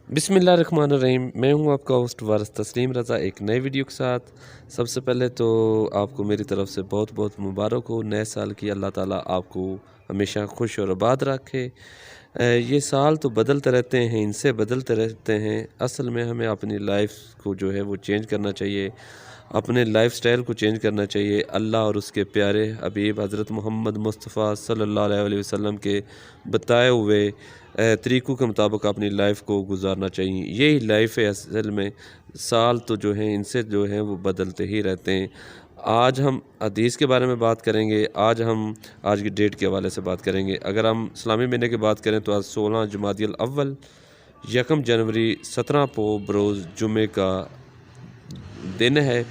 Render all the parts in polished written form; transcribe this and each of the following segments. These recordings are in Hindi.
बिस्मिल्लाहिर्रहमानिर्रहीम। मैं हूं आपका होस्ट वारिस तस्लीम रज़ा एक नए वीडियो के साथ। सबसे पहले तो आपको मेरी तरफ से बहुत बहुत मुबारक हो नए साल की। अल्लाह ताला आपको हमेशा खुश और आबाद रखे। ये साल तो बदलते रहते हैं, इनसे बदलते रहते हैं। असल में हमें अपनी लाइफ को जो है वो चेंज करना चाहिए, अपने लाइफस्टाइल को चेंज करना चाहिए। अल्लाह और उसके प्यारे हबीब हज़रत मोहम्मद मुस्तफ़ा सल्लल्लाहु अलैहि वसल्लम के बताए हुए तरीक़ों के मुताबिक अपनी लाइफ को गुजारना चाहिए। यही लाइफ है असल में। साल तो जो हैं इनसे जो हैं वो बदलते ही रहते हैं। आज हम हदीस के बारे में बात करेंगे। आज की डेट के हवाले से बात करेंगे। अगर हम इस्लामी महीने की बात करें तो आज 16 जुमादिल अव्वल 1 जनवरी 17 को बरोज़ जुमे का दिन है।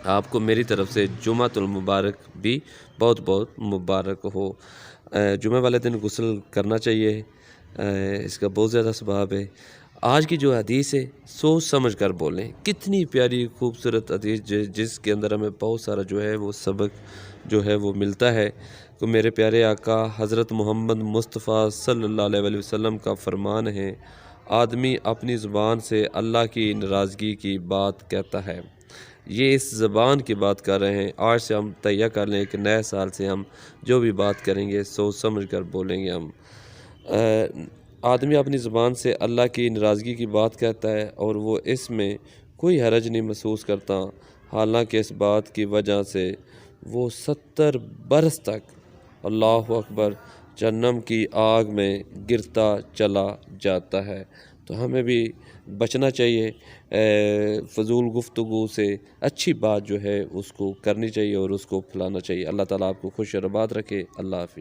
आपको मेरी तरफ से जुमातुल मुबारक भी बहुत बहुत मुबारक हो। जुमे वाले दिन गुस्ल करना चाहिए, इसका बहुत ज़्यादा स्वभाव है। आज की जो हदीस है सोच समझ कर बोलें। कितनी प्यारी खूबसूरत हदीस जिसके अंदर हमें बहुत सारा जो है वो सबक जो है वो मिलता है। तो मेरे प्यारे आका हज़रत मोहम्मद मुस्तफ़ा सल्लल्लाहु अलैहि वसल्लम का फरमान है, आदमी अपनी ज़ुबान से अल्लाह की नाराज़गी की बात कहता है। ये इस ज़बान की बात कर रहे हैं। आज से हम तैयार कर लें कि नए साल से हम जो भी बात करेंगे सोच समझ कर बोलेंगे। हम आदमी अपनी ज़ुबान से अल्लाह की नाराज़गी की बात कहता है और वो इसमें कोई हरज नहीं महसूस करता। हालांकि इस बात की वजह से वो 70 बरस तक अल्लाह अकबर जहन्नम की आग में गिरता चला जाता है। तो हमें भी बचना चाहिए फ़जूल गुफ्तगू से। अच्छी बात जो है उसको करनी चाहिए और उसको फैलाना चाहिए। अल्लाह ताला आपको खुश और आबाद रखे। अल्लाह हाफ़िज़।